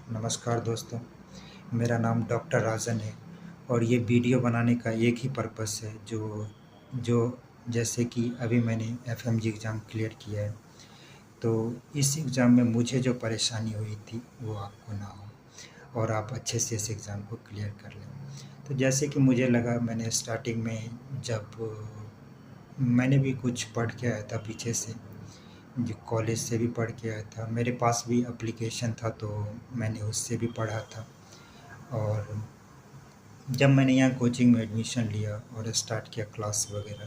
नमस्कार दोस्तों, मेरा नाम डॉक्टर राजन है और ये वीडियो बनाने का एक ही पर्पस है जो जो जैसे कि अभी मैंने एफएमजी एग्ज़ाम क्लियर किया है, तो इस एग्ज़ाम में मुझे जो परेशानी हुई थी वो आपको ना हो और आप अच्छे से इस एग्ज़ाम को क्लियर कर लें। तो जैसे कि मुझे लगा मैंने स्टार्टिंग में जब मैंने भी कुछ पढ़ के आया था पीछे से, जो कॉलेज से भी पढ़ के आया था, मेरे पास भी एप्लीकेशन था तो मैंने उससे भी पढ़ा था। और जब मैंने यहाँ कोचिंग में एडमिशन लिया और स्टार्ट किया क्लास वगैरह,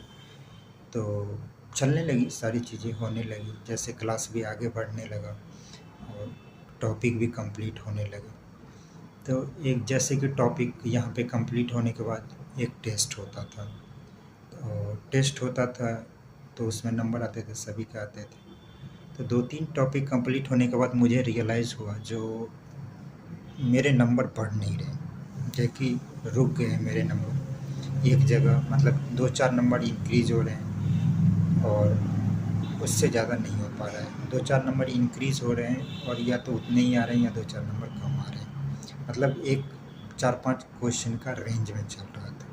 तो चलने लगी, सारी चीज़ें होने लगी, जैसे क्लास भी आगे बढ़ने लगा और टॉपिक भी कंप्लीट होने लगे। तो एक जैसे कि टॉपिक यहाँ पे कंप्लीट होने के बाद एक टेस्ट होता था, तो टेस्ट होता था तो उसमें नंबर आते थे, सभी के आते थे। तो 2-3 टॉपिक कंप्लीट होने के बाद मुझे रियलाइज़ हुआ जो मेरे नंबर बढ़ नहीं रहे, जो कि रुक गए हैं मेरे नंबर एक जगह, मतलब 2-4 नंबर इंक्रीज़ हो रहे हैं और उससे ज़्यादा नहीं हो पा रहा है। 2-4 नंबर इंक्रीज़ हो रहे हैं और या तो उतने ही आ रहे हैं या 2-4 नंबर कम आ रहे हैं, मतलब एक 4-5 क्वेश्चन का रेंज में चल रहा था।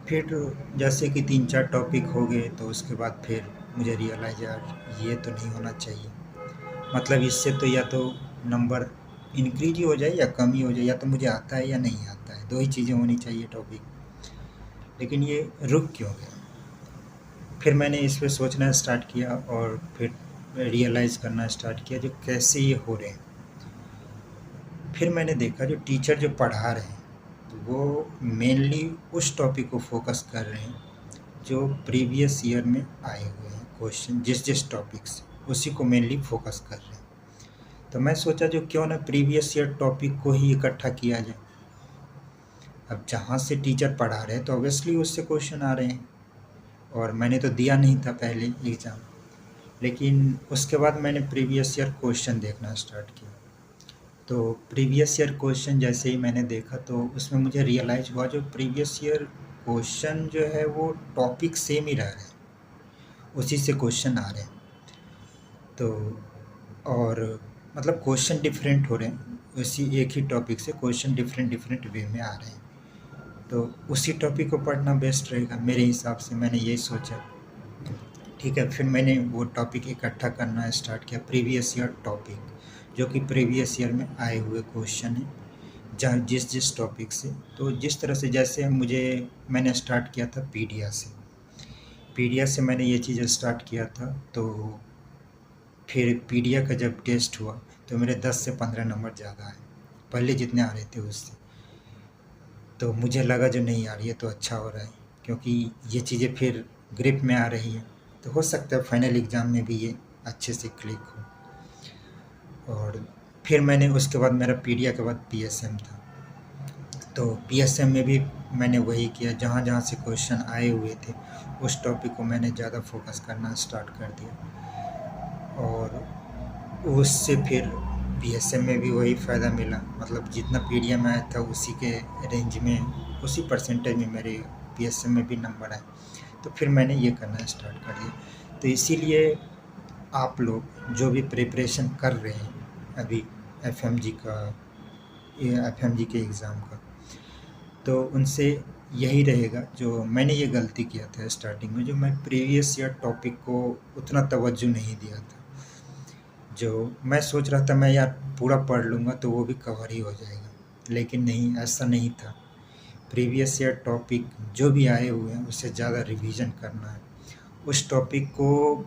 फिर जैसे कि 3-4 टॉपिक हो गए तो उसके बाद फिर मुझे रियलाइज़ यार ये तो नहीं होना चाहिए, मतलब इससे तो या तो नंबर इंक्रीज ही हो जाए या कम ही हो जाए, या तो मुझे आता है या नहीं आता है, दो ही चीज़ें होनी चाहिए टॉपिक। लेकिन ये रुक क्यों गया? फिर मैंने इस पे सोचना स्टार्ट किया और फिर रियलाइज़ करना स्टार्ट किया जो कैसे ये हो रहे हैं। फिर मैंने देखा जो टीचर जो पढ़ा रहे हैं वो मेनली उस टॉपिक को फोकस कर रहे हैं जो प्रीवियस ईयर में आए हुए हैं क्वेश्चन, जिस टॉपिक से उसी को मेनली फोकस कर रहे हैं। तो मैं सोचा जो क्यों ना प्रीवियस ईयर टॉपिक को ही इकट्ठा किया जाए। अब जहाँ से टीचर पढ़ा रहे हैं तो ऑब्वियसली उससे क्वेश्चन आ रहे हैं और मैंने तो दिया नहीं था पहले एग्ज़ाम, लेकिन उसके बाद मैंने प्रीवियस ईयर क्वेश्चन देखना स्टार्ट किया। तो प्रीवियस ईयर क्वेश्चन जैसे ही मैंने देखा तो उसमें मुझे रियलाइज़ हुआ जो प्रीवियस ईयर क्वेश्चन जो है वो टॉपिक सेम ही रह रहे हैं, उसी से क्वेश्चन आ रहे हैं। तो और मतलब क्वेश्चन डिफरेंट हो रहे हैं, उसी एक ही टॉपिक से क्वेश्चन डिफरेंट वे में आ रहे हैं, तो उसी टॉपिक को पढ़ना बेस्ट रहेगा मेरे हिसाब से। मैंने यही सोचा, ठीक है। फिर मैंने वो टॉपिक इकट्ठा करना स्टार्ट किया, प्रीवियस ईयर टॉपिक जो कि प्रीवियस ईयर में आए हुए क्वेश्चन हैं जहाँ जिस टॉपिक से। तो जिस तरह से जैसे मैंने स्टार्ट किया था पीडिया से मैंने ये चीज़ स्टार्ट किया था। तो फिर पीडिया का जब टेस्ट हुआ तो मेरे 10 से 15 नंबर ज़्यादा आए, पहले जितने आ रहे थे उससे। तो मुझे लगा जो नहीं आ रही है तो अच्छा हो रहा है, क्योंकि ये चीज़ें फिर ग्रिप में आ रही हैं, तो हो सकता है फाइनल एग्ज़ाम में भी ये अच्छे से क्लिक हो। और फिर मैंने उसके बाद मेरा पीडिया के बाद पीएसएम था, तो पीएसएम में भी मैंने वही किया, जहाँ जहाँ से क्वेश्चन आए हुए थे उस टॉपिक को मैंने ज़्यादा फोकस करना स्टार्ट कर दिया और उससे फिर पीएसएम में भी वही फ़ायदा मिला, मतलब जितना पीडिया में आया था उसी के रेंज में, उसी परसेंटेज में मेरे पीएसएम में भी नंबर आए। तो फिर मैंने ये करना स्टार्ट कर दिया। तो इसीलिए आप लोग जो भी प्रिपरेशन कर रहे हैं अभी एफएमजी के एग्ज़ाम का, तो उनसे यही रहेगा जो मैंने ये गलती किया था स्टार्टिंग में, जो मैं प्रीवियस ईयर टॉपिक को उतना तवज्जो नहीं दिया था। जो मैं सोच रहा था मैं यार पूरा पढ़ लूँगा तो वो भी कवर ही हो जाएगा, लेकिन नहीं, ऐसा नहीं था। प्रीवियस ईयर टॉपिक जो भी आए हुए हैं उससे ज़्यादा रिवीजन करना है, उस टॉपिक को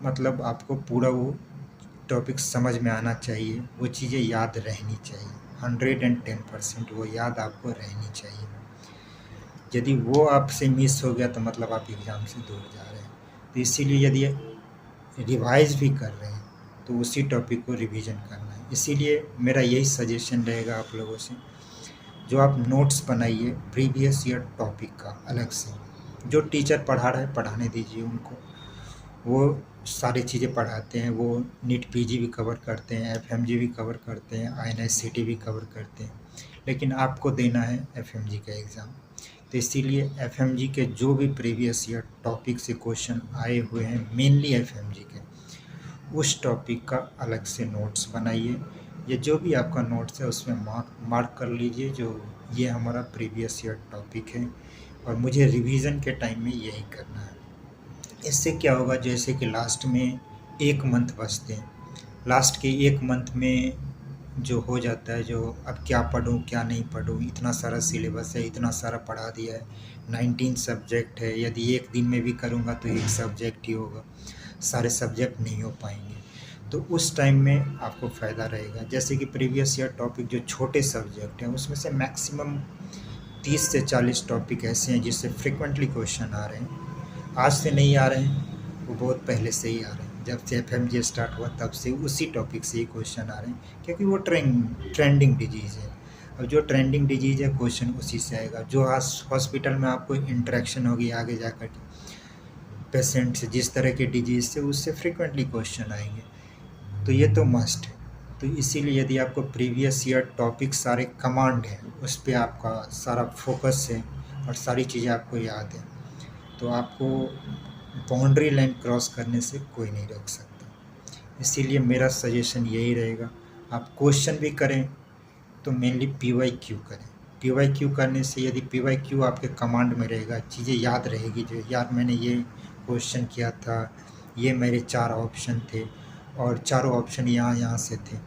मतलब आपको पूरा वो टॉपिक समझ में आना चाहिए, वो चीज़ें याद रहनी चाहिए, 110% वो याद आपको रहनी चाहिए। यदि वो आपसे मिस हो गया तो मतलब आप एग्ज़ाम से दूर जा रहे हैं। तो इसीलिए यदि रिवाइज़ भी कर रहे हैं तो उसी टॉपिक को रिवीजन करना है। इसीलिए मेरा यही सजेशन रहेगा आप लोगों से, जो आप नोट्स बनाइए प्रीवियस ईयर टॉपिक का अलग से, जो टीचर पढ़ा रहा है पढ़ाने दीजिए उनको, वो सारी चीज़ें पढ़ाते हैं, वो नीट पीजी भी कवर करते हैं, एफएमजी भी कवर करते हैं, आईएनएससीटी भी कवर करते हैं, लेकिन आपको देना है एफएमजी का एग्ज़ाम। तो इसीलिए एफएमजी के जो भी प्रीवियस ईयर टॉपिक से क्वेश्चन आए हुए हैं मेनली एफएमजी के, उस टॉपिक का अलग से नोट्स बनाइए ये जो भी आपका नोट्स है उसमें मार्क कर लीजिए जो ये हमारा प्रीवियस ईयर टॉपिक है और मुझे रिवीजन के टाइम में यही करना है। इससे क्या होगा, जैसे कि लास्ट में 1 मंथ बचते हैं, लास्ट के 1 मंथ में जो हो जाता है, जो अब क्या पढूँ क्या नहीं पढूँ, इतना सारा सिलेबस है, इतना सारा पढ़ा दिया है, 19 सब्जेक्ट है, यदि एक दिन में भी करूँगा तो एक सब्जेक्ट ही होगा, सारे सब्जेक्ट नहीं हो पाएंगे। तो उस टाइम में आपको फ़ायदा रहेगा। जैसे कि प्रीवियस ईयर टॉपिक जो छोटे सब्जेक्ट हैं उसमें से मैक्सिमम 30 से 40 टॉपिक ऐसे हैं जिससे फ्रिक्वेंटली क्वेश्चन आ रहे हैं। आज से नहीं आ रहे हैं, वो बहुत पहले से ही आ रहे हैं। जब से FMG स्टार्ट हुआ तब से उसी टॉपिक से ही क्वेश्चन आ रहे हैं, क्योंकि वो ट्रेंडिंग डिजीज़ है। और जो ट्रेंडिंग डिजीज़ है क्वेश्चन उसी से आएगा। जो हॉस्पिटल में आपको इंटरेक्शन होगी आगे जा कर के पेशेंट से, जिस तरह के डिजीज़ से, उससे फ्रिक्वेंटली क्वेश्चन आएंगे। तो ये तो मस्ट है। तो इसीलिए यदि आपको प्रीवियस ईयर टॉपिक सारे कमांड हैं, उस पर आपका सारा फोकस है और सारी चीज़ें आपको याद है, तो आपको बाउंड्री लाइन क्रॉस करने से कोई नहीं रोक सकता। इसीलिए मेरा सजेशन यही रहेगा, आप क्वेश्चन भी करें तो मेनली PYQ करें। PYQ करने से, यदि PYQ आपके कमांड में रहेगा, चीज़ें याद रहेगी, जो यार मैंने ये क्वेश्चन किया था, ये मेरे 4 ऑप्शन थे और चारों ऑप्शन यहाँ से थे।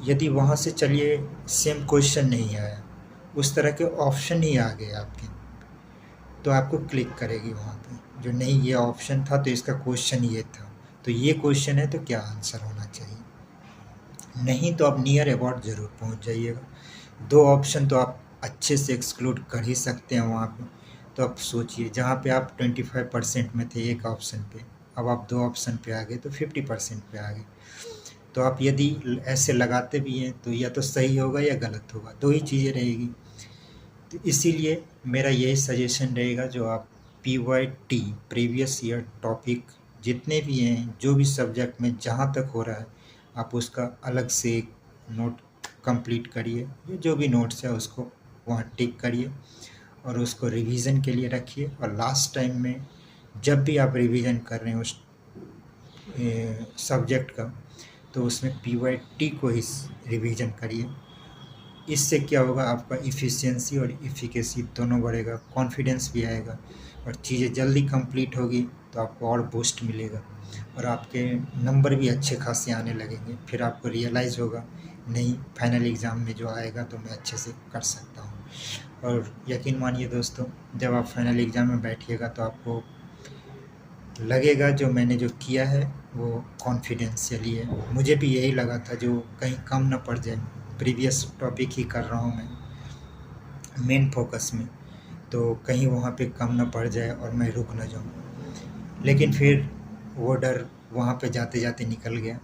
यदि वहाँ से चलिए सेम क्वेश्चन नहीं आया, उस तरह के ऑप्शन ही आ गए आपके, तो आपको क्लिक करेगी वहाँ पे, जो नहीं ये ऑप्शन था तो इसका क्वेश्चन ये था, तो ये क्वेश्चन है तो क्या आंसर होना चाहिए। नहीं तो आप नियर अबाउट ज़रूर पहुँच जाइएगा। 2 ऑप्शन तो आप अच्छे से एक्सक्लूड कर ही सकते हैं वहाँ पे। तो आप सोचिए, जहाँ पे आप 25% में थे एक ऑप्शन पे, अब आप 2 ऑप्शन पे आ गए तो 50% पे आ गए। तो आप यदि ऐसे लगाते भी हैं तो या तो सही होगा या गलत होगा, 2 ही चीज़ें रहेगी। तो इसीलिए मेरा यही सजेशन रहेगा, जो आप PYT प्रीवियस ईयर टॉपिक जितने भी हैं, जो भी सब्जेक्ट में जहाँ तक हो रहा है, आप उसका अलग से एक नोट कंप्लीट करिए। जो भी नोट्स है उसको वहाँ टिक करिए और उसको रिवीजन के लिए रखिए। और लास्ट टाइम में जब भी आप रिवीजन कर रहे हैं उस सब्जेक्ट का, तो उसमें PYT को ही रिवीजन करिए। इससे क्या होगा, आपका इफ़िशियंसी और इफ़िकेसी दोनों बढ़ेगा, कॉन्फिडेंस भी आएगा और चीज़ें जल्दी कंप्लीट होगी तो आपको और बूस्ट मिलेगा और आपके नंबर भी अच्छे खासे आने लगेंगे। फिर आपको रियलाइज़ होगा, नहीं फाइनल एग्ज़ाम में जो आएगा तो मैं अच्छे से कर सकता हूँ। और यकीन मानिए दोस्तों, जब आप फाइनल एग्ज़ाम में बैठिएगा तो आपको लगेगा जो मैंने जो किया है वो कॉन्फिडेंशियली है। मुझे भी यही लगा था, जो कहीं कम ना पड़ जाए, प्रीवियस टॉपिक ही कर रहा हूँ मैं मेन फोकस में, तो कहीं वहाँ पे कम ना पड़ जाए और मैं रुक ना जाऊँ। लेकिन फिर वो डर वहाँ पे जाते जाते निकल गया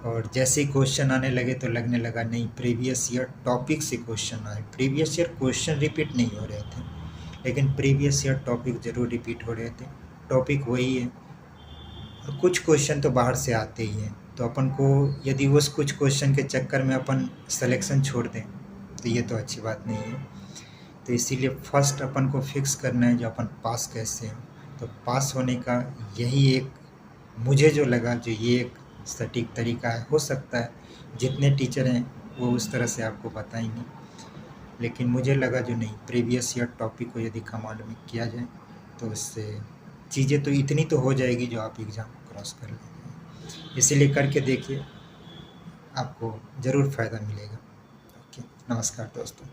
और जैसे ही क्वेश्चन आने लगे तो लगने लगा नहीं, प्रीवियस ईयर टॉपिक से क्वेश्चन आए। प्रीवियस ईयर क्वेश्चन रिपीट नहीं हो रहे थे, लेकिन प्रीवियस ईयर टॉपिक ज़रूर रिपीट हो रहे थे। टॉपिक वही है और कुछ क्वेश्चन तो बाहर से आते ही हैं, तो अपन को यदि उस कुछ क्वेश्चन के चक्कर में अपन सिलेक्शन छोड़ दें तो ये तो अच्छी बात नहीं है। तो इसीलिए फर्स्ट अपन को फिक्स करना है जो अपन पास कैसे हैं। तो पास होने का यही एक मुझे जो लगा, जो ये एक सटीक तरीका है। हो सकता है जितने टीचर हैं वो उस तरह से आपको बताएंगे, लेकिन मुझे लगा जो नहीं, प्रीवियस ईयर टॉपिक को यदि कमांड में किया जाए तो उससे चीज़ें तो इतनी तो हो जाएगी जो आप एग्ज़ाम क्रॉस कर लेंगे। इसीलिए करके देखिए, आपको ज़रूर फ़ायदा मिलेगा। ओके, नमस्कार दोस्तों।